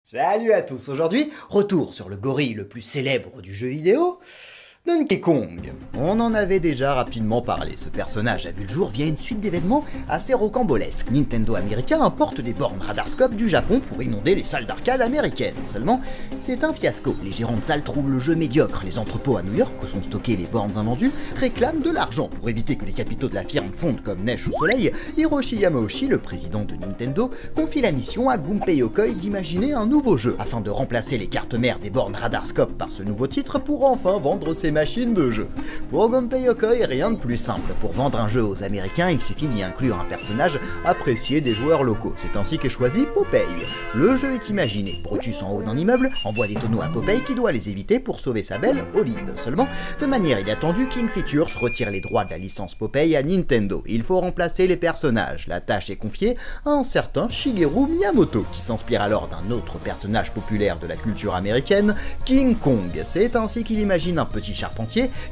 Salut à tous, aujourd'hui, retour sur le gorille le plus célèbre du jeu vidéo, Donkey Kong. On en avait déjà rapidement parlé, ce personnage a vu le jour via une suite d'événements assez rocambolesques. Nintendo américain importe des bornes Radarscope du Japon pour inonder les salles d'arcade américaines. Seulement, c'est un fiasco, les gérants de salles trouvent le jeu médiocre, les entrepôts à New York où sont stockés les bornes invendues réclament de l'argent. Pour éviter que les capitaux de la firme fondent comme neige au soleil, Hiroshi Yamauchi, le président de Nintendo, confie la mission à Gunpei Yokoi d'imaginer un nouveau jeu, afin de remplacer les cartes mères des bornes Radarscope par ce nouveau titre pour enfin vendre ses machines de jeu. Pour Gunpei Yokoi, rien de plus simple. Pour vendre un jeu aux Américains, il suffit d'y inclure un personnage apprécié des joueurs locaux. C'est ainsi qu'est choisi Popeye. Le jeu est imaginé. Brutus en haut d'un immeuble envoie des tonneaux à Popeye qui doit les éviter pour sauver sa belle Olive. Seulement, de manière inattendue, King Features retire les droits de la licence Popeye à Nintendo. Il faut remplacer les personnages. La tâche est confiée à un certain Shigeru Miyamoto, qui s'inspire alors d'un autre personnage populaire de la culture américaine, King Kong. C'est ainsi qu'il imagine un petit charpentier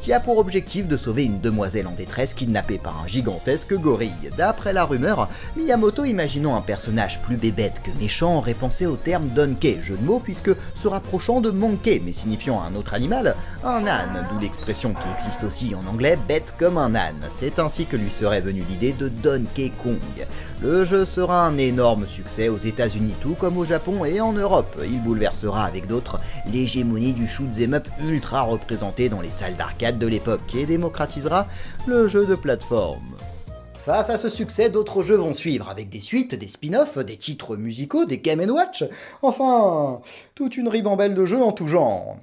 qui a pour objectif de sauver une demoiselle en détresse kidnappée par un gigantesque gorille. D'après la rumeur, Miyamoto, imaginant un personnage plus bébête que méchant, aurait pensé au terme Donkey, jeu de mots puisque se rapprochant de monkey mais signifiant un autre animal, un âne, d'où l'expression qui existe aussi en anglais bête comme un âne. C'est ainsi que lui serait venue l'idée de Donkey Kong. Le jeu sera un énorme succès aux États-Unis tout comme au Japon et en Europe. Il bouleversera avec d'autres l'hégémonie du shoot'em up ultra représenté dans les salles d'arcade de l'époque et démocratisera le jeu de plateforme. Face à ce succès, d'autres jeux vont suivre, avec des suites, des spin-offs, des titres musicaux, des Game & Watch, enfin, toute une ribambelle de jeux en tout genre.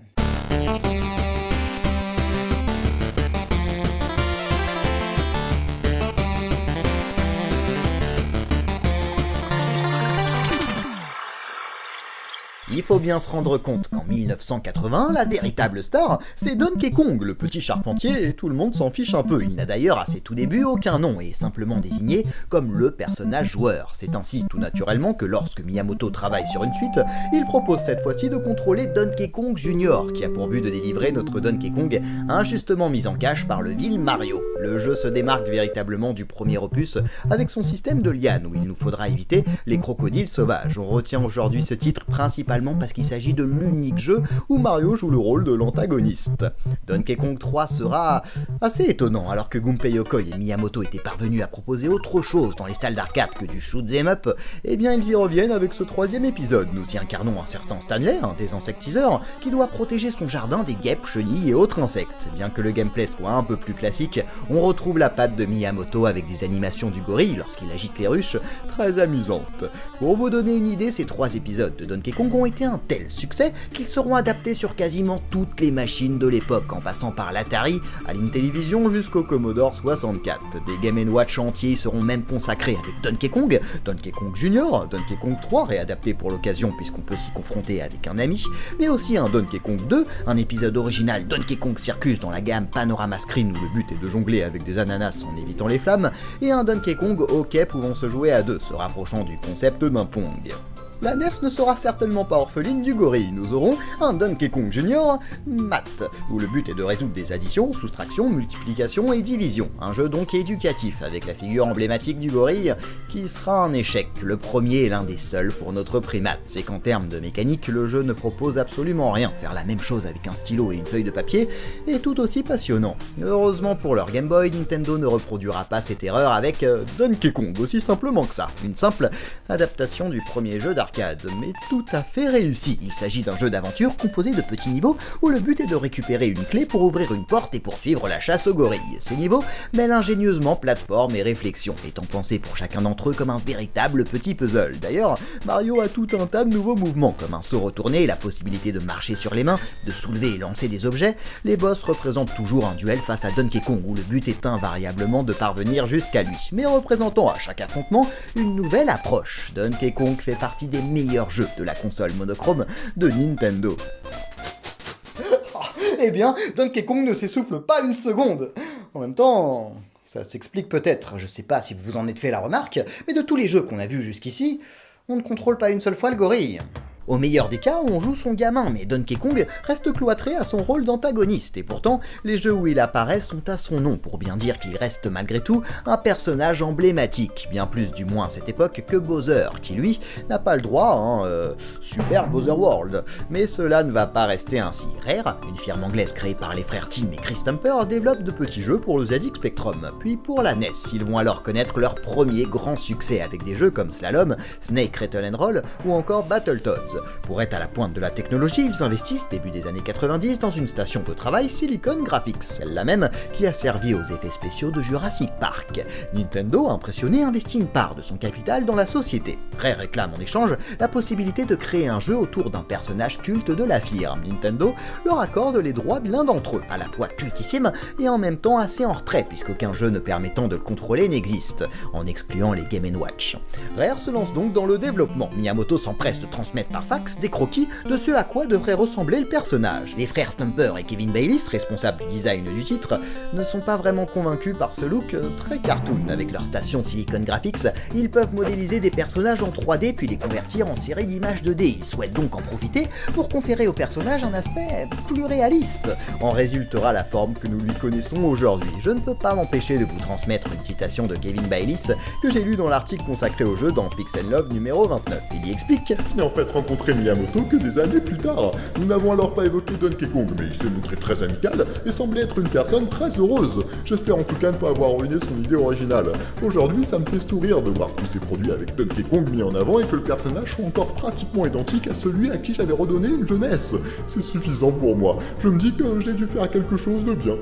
Il faut bien se rendre compte qu'en 1980, la véritable star, c'est Donkey Kong, le petit charpentier, et tout le monde s'en fiche un peu. Il n'a d'ailleurs à ses tout débuts aucun nom et est simplement désigné comme le personnage joueur. C'est ainsi tout naturellement que lorsque Miyamoto travaille sur une suite, il propose cette fois-ci de contrôler Donkey Kong Jr., qui a pour but de délivrer notre Donkey Kong injustement mis en cache par le vil Mario. Le jeu se démarque véritablement du premier opus avec son système de liane où il nous faudra éviter les crocodiles sauvages. On retient aujourd'hui ce titre principalement parce qu'il s'agit de l'unique jeu où Mario joue le rôle de l'antagoniste. Donkey Kong 3 sera assez étonnant, alors que Gunpei Yokoi et Miyamoto étaient parvenus à proposer autre chose dans les salles d'arcade que du shoot'em up, eh bien ils y reviennent avec ce troisième épisode. Nous y incarnons un certain Stanley, un des insectiseurs, qui doit protéger son jardin des guêpes, chenilles et autres insectes. Bien que le gameplay soit un peu plus classique, on retrouve la patte de Miyamoto avec des animations du gorille lorsqu'il agite les ruches, très amusantes. Pour vous donner une idée, ces 3 épisodes de Donkey Kong ont été un tel succès qu'ils seront adaptés sur quasiment toutes les machines de l'époque, en passant par l'Atari, à l'Intellivision jusqu'au Commodore 64. Des Game & Watch entiers seront même consacrés avec Donkey Kong Jr., Donkey Kong 3 réadapté pour l'occasion puisqu'on peut s'y confronter avec un ami, mais aussi un Donkey Kong 2, un épisode original Donkey Kong Circus dans la gamme Panorama Screen où le but est de jongler avec des ananas en évitant les flammes, et un Donkey Kong hockey pouvant se jouer à 2, se rapprochant du concept d'un Pong. La NES ne sera certainement pas orpheline du gorille, nous aurons un Donkey Kong Jr. Math, où le but est de résoudre des additions, soustractions, multiplications et divisions. Un jeu donc éducatif, avec la figure emblématique du gorille, qui sera un échec. Le premier est l'un des seuls pour notre primate, c'est qu'en termes de mécanique, le jeu ne propose absolument rien. Faire la même chose avec un stylo et une feuille de papier est tout aussi passionnant. Heureusement pour leur Game Boy, Nintendo ne reproduira pas cette erreur avec Donkey Kong, aussi simplement que ça. Une simple adaptation du premier jeu d'arcade, mais tout à fait réussi. Il s'agit d'un jeu d'aventure composé de petits niveaux où le but est de récupérer une clé pour ouvrir une porte et poursuivre la chasse aux gorilles. Ces niveaux mêlent ingénieusement plateforme et réflexion, étant pensés pour chacun d'entre eux comme un véritable petit puzzle. D'ailleurs, Mario a tout un tas de nouveaux mouvements, comme un saut retourné, la possibilité de marcher sur les mains, de soulever et lancer des objets. Les boss représentent toujours un duel face à Donkey Kong où le but est invariablement de parvenir jusqu'à lui, mais représentant à chaque affrontement une nouvelle approche. Donkey Kong fait partie des meilleurs jeux de la console monochrome de Nintendo. Eh bien, Donkey Kong ne s'essouffle pas une seconde. En même temps, ça s'explique peut-être, je sais pas si vous vous en êtes fait la remarque, mais de tous les jeux qu'on a vus jusqu'ici, on ne contrôle pas une seule fois le gorille. Au meilleur des cas, on joue son gamin, mais Donkey Kong reste cloîtré à son rôle d'antagoniste, et pourtant, les jeux où il apparaît sont à son nom, pour bien dire qu'il reste malgré tout un personnage emblématique, bien plus du moins à cette époque que Bowser, qui lui n'a pas le droit, Super Bowser World. Mais cela ne va pas rester ainsi. Rare, une firme anglaise créée par les frères Tim et Chris Stamper, développe de petits jeux pour le ZX Spectrum, puis pour la NES. Ils vont alors connaître leur premier grand succès avec des jeux comme Slalom, Snake Rattle and Roll ou encore Battletoads. Pour être à la pointe de la technologie, ils investissent, début des années 90, dans une station de travail Silicon Graphics, celle-là même qui a servi aux effets spéciaux de Jurassic Park. Nintendo, impressionné, investit une part de son capital dans la société. Rare réclame en échange la possibilité de créer un jeu autour d'un personnage culte de la firme. Nintendo leur accorde les droits de l'un d'entre eux, à la fois cultissime et en même temps assez en retrait, puisqu'aucun jeu ne permettant de le contrôler n'existe, en excluant les Game & Watch. Rare se lance donc dans le développement. Miyamoto s'empresse de transmettre par fax des croquis de ce à quoi devrait ressembler le personnage. Les frères Stumper et Kevin Bayliss, responsables du design du titre, ne sont pas vraiment convaincus par ce look très cartoon. Avec leur station Silicon Graphics, ils peuvent modéliser des personnages en 3D puis les convertir en série d'images 2D. Ils souhaitent donc en profiter pour conférer au personnage un aspect plus réaliste. En résultera la forme que nous lui connaissons aujourd'hui. Je ne peux pas m'empêcher de vous transmettre une citation de Kevin Bayliss que j'ai lue dans l'article consacré au jeu dans Pixel Love numéro 29. Il y explique: Je n'ai en fait rencontré Miyamoto que des années plus tard. Nous n'avons alors pas évoqué Donkey Kong, mais il s'est montré très amical et semblait être une personne très heureuse. J'espère en tout cas ne pas avoir ruiné son idée originale. Aujourd'hui, ça me fait sourire de voir tous ces produits avec Donkey Kong mis en avant et que le personnage soit encore pratiquement identique à celui à qui j'avais redonné une jeunesse. C'est suffisant pour moi. Je me dis que j'ai dû faire quelque chose de bien.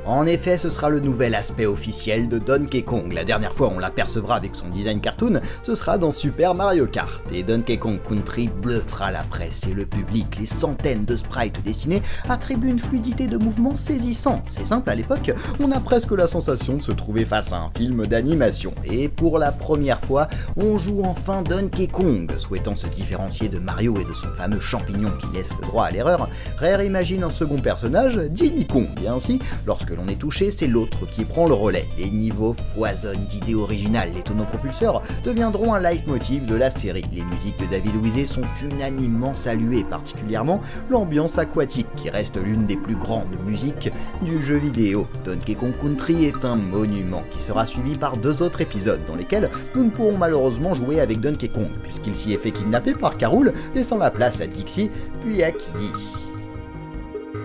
En effet, ce sera le nouvel aspect officiel de Donkey Kong. La dernière fois on l'apercevra avec son design cartoon, ce sera dans Super Mario Kart. Et Donkey Kong Country bluffera la presse et le public. Les centaines de sprites dessinés attribuent une fluidité de mouvement saisissante. C'est simple, à l'époque, on a presque la sensation de se trouver face à un film d'animation. Et pour la première fois, on joue enfin Donkey Kong. Souhaitant se différencier de Mario et de son fameux champignon qui laisse le droit à l'erreur, Rare imagine un second personnage, Diddy Kong. Et ainsi, lorsque l'on est touché, c'est l'autre qui prend le relais. Les niveaux foisonnent d'idées originales, les tonneaux propulseurs deviendront un leitmotiv de la série. Les musiques de David Wise sont unanimement saluées, particulièrement l'ambiance aquatique qui reste l'une des plus grandes musiques du jeu vidéo. Donkey Kong Country est un monument qui sera suivi par 2 autres épisodes dans lesquels nous ne pourrons malheureusement jouer avec Donkey Kong puisqu'il s'y est fait kidnapper par K. Rool, laissant la place à Dixie puis à Kiddy.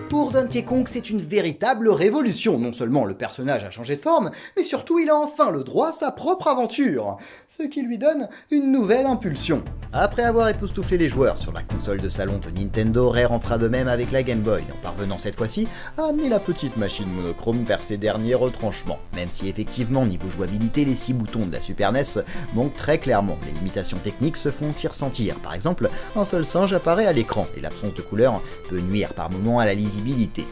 Pour Donkey Kong, c'est une véritable révolution. Non seulement le personnage a changé de forme, mais surtout il a enfin le droit à sa propre aventure, ce qui lui donne une nouvelle impulsion. Après avoir époustouflé les joueurs sur la console de salon de Nintendo, Rare en fera de même avec la Game Boy, en parvenant cette fois-ci à amener la petite machine monochrome vers ses derniers retranchements. Même si effectivement, niveau jouabilité, les 6 boutons de la Super NES manquent très clairement. Les limitations techniques se font aussi ressentir. Par exemple, un seul singe apparaît à l'écran, et l'absence de couleur peut nuire par moments à la lisibilité.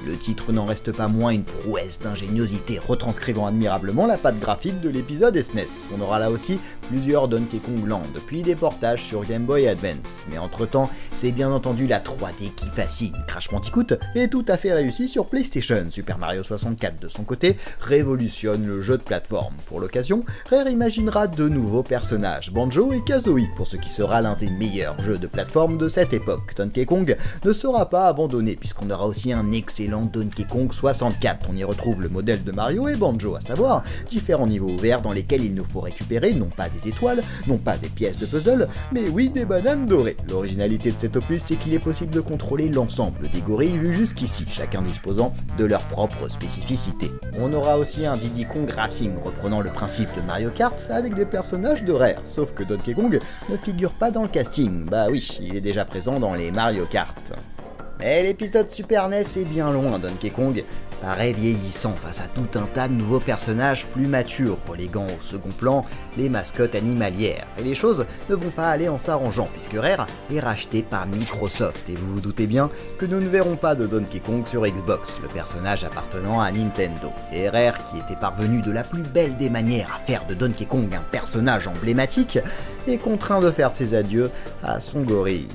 Le titre n'en reste pas moins une prouesse d'ingéniosité, retranscrivant admirablement la patte graphique de l'épisode SNES. On aura là aussi plusieurs Donkey Kong Land, puis des portages sur Game Boy Advance. Mais entre-temps, c'est bien entendu la 3D qui fascine. Crash Bandicoot est tout à fait réussi sur PlayStation. Super Mario 64, de son côté, révolutionne le jeu de plateforme. Pour l'occasion, Rare imaginera 2 nouveaux personnages, Banjo et Kazooie, pour ce qui sera l'un des meilleurs jeux de plateforme de cette époque. Donkey Kong ne sera pas abandonné, puisqu'on aura aussi un excellent Donkey Kong 64. On y retrouve le modèle de Mario et Banjo, à savoir différents niveaux ouverts dans lesquels il nous faut récupérer non pas des étoiles, non pas des pièces de puzzle, mais oui des bananes dorées. L'originalité de cet opus, c'est qu'il est possible de contrôler l'ensemble des gorilles vus jusqu'ici, chacun disposant de leur propre spécificité. On aura aussi un Diddy Kong Racing reprenant le principe de Mario Kart avec des personnages de Rare, sauf que Donkey Kong ne figure pas dans le casting. Bah oui, il est déjà présent dans les Mario Kart. Mais l'épisode Super NES est bien loin. Donkey Kong paraît vieillissant face à tout un tas de nouveaux personnages plus matures, reléguant au second plan les mascottes animalières. Et les choses ne vont pas aller en s'arrangeant, puisque Rare est racheté par Microsoft, et vous vous doutez bien que nous ne verrons pas de Donkey Kong sur Xbox, le personnage appartenant à Nintendo. Et Rare, qui était parvenu de la plus belle des manières à faire de Donkey Kong un personnage emblématique, est contraint de faire ses adieux à son gorille.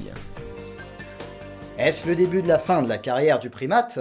Est-ce le début de la fin de la carrière du primate ?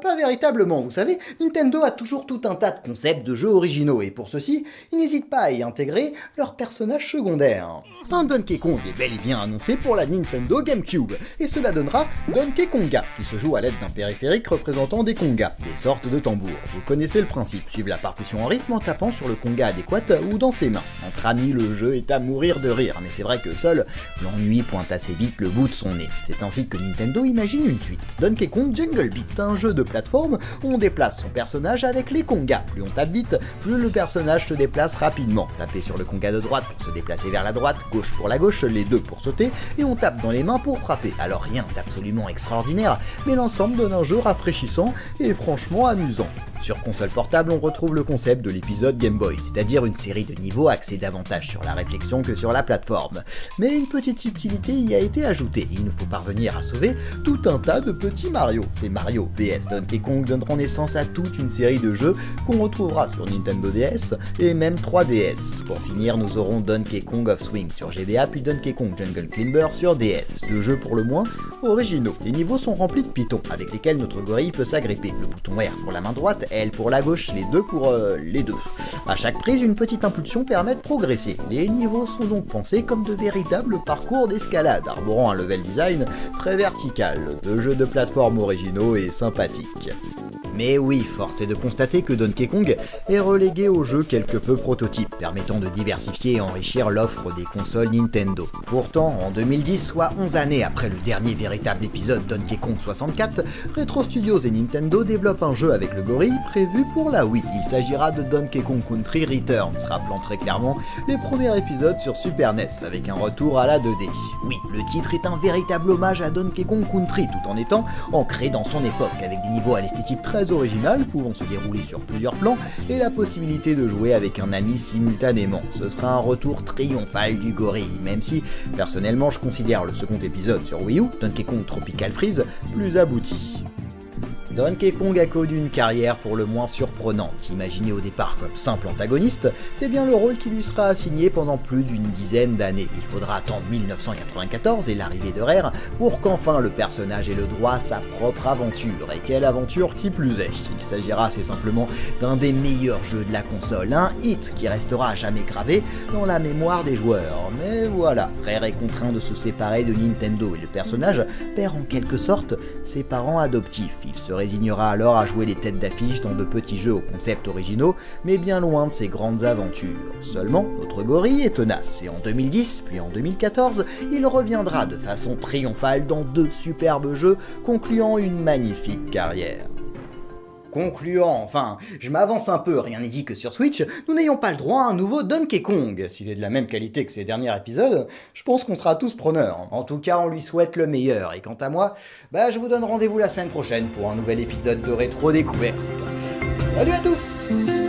Pas véritablement, vous savez, Nintendo a toujours tout un tas de concepts de jeux originaux, et pour ceci, ils n'hésitent pas à y intégrer leurs personnages secondaires. Un Donkey Kong est bel et bien annoncé pour la Nintendo GameCube, et cela donnera Donkey Konga, qui se joue à l'aide d'un périphérique représentant des congas, des sortes de tambours. Vous connaissez le principe, suivre la partition en rythme en tapant sur le conga adéquat ou dans ses mains. Entre amis, le jeu est à mourir de rire, mais c'est vrai que seul, l'ennui pointe assez vite le bout de son nez. C'est ainsi que Nintendo imagine une suite. Donkey Kong Jungle Beat, un jeu de plateforme où on déplace son personnage avec les congas. Plus on tape vite, plus le personnage se déplace rapidement. Tapez sur le conga de droite pour se déplacer vers la droite, gauche pour la gauche, les deux pour sauter, et on tape dans les mains pour frapper. Alors rien d'absolument extraordinaire, mais l'ensemble donne un jeu rafraîchissant et franchement amusant. Sur console portable, on retrouve le concept de l'épisode Game Boy, c'est-à-dire une série de niveaux axés davantage sur la réflexion que sur la plateforme. Mais une petite subtilité y a été ajoutée, il nous faut parvenir à sauver tout un tas de petits Mario. Ces Mario vs Donkey Kong donneront naissance à toute une série de jeux qu'on retrouvera sur Nintendo DS et même 3DS. Pour finir, nous aurons Donkey Kong of Swing sur GBA puis Donkey Kong Jungle Climber sur DS, deux jeux pour le moins originaux. Les niveaux sont remplis de pitons avec lesquels notre gorille peut s'agripper. Le bouton R pour la main droite, L pour la gauche, les deux pour les deux. À chaque prise, une petite impulsion permet de progresser. Les niveaux sont donc pensés comme de véritables parcours d'escalade, arborant un level design très vertical, deux jeux de plateforme originaux et sympathiques. Mais oui, force est de constater que Donkey Kong est relégué au jeu quelque peu prototype, permettant de diversifier et enrichir l'offre des consoles Nintendo. Pourtant, en 2010, soit 11 années après le dernier véritable épisode Donkey Kong 64, Retro Studios et Nintendo développent un jeu avec le gorille prévu pour la Wii. Il s'agira de Donkey Kong Country Returns, rappelant très clairement les premiers épisodes sur Super NES, avec un retour à la 2D. Oui, le titre est un véritable hommage à Donkey Kong Country, tout en étant ancré dans son époque, avec des niveaux à l'esthétique très originale, pouvant se dérouler sur plusieurs plans, et la possibilité de jouer avec un ami simultanément. Ce sera un retour triomphal du gorille, même si, personnellement, je considère le second épisode sur Wii U, Donkey Kong Tropical Freeze, plus abouti. Donkey Kong a connu une carrière pour le moins surprenante. Imaginé au départ comme simple antagoniste, c'est bien le rôle qui lui sera assigné pendant plus d'une dizaine d'années. Il faudra attendre 1994 et l'arrivée de Rare pour qu'enfin le personnage ait le droit à sa propre aventure. Et quelle aventure qui plus est. Il s'agira assez simplement d'un des meilleurs jeux de la console, un hit qui restera à jamais gravé dans la mémoire des joueurs. Mais voilà, Rare est contraint de se séparer de Nintendo et le personnage perd en quelque sorte ses parents adoptifs. Il se résignera alors à jouer les têtes d'affiche dans de petits jeux aux concepts originaux, mais bien loin de ses grandes aventures. Seulement, notre gorille est tenace, et en 2010, puis en 2014, il reviendra de façon triomphale dans deux superbes jeux, concluant une magnifique carrière. Concluant, enfin, je m'avance un peu, rien n'est dit que sur Switch, nous n'ayons pas le droit à un nouveau Donkey Kong. S'il est de la même qualité que ses derniers épisodes, je pense qu'on sera tous preneurs. En tout cas, on lui souhaite le meilleur, et quant à moi, je vous donne rendez-vous la semaine prochaine pour un nouvel épisode de Rétro Découverte. Salut à tous!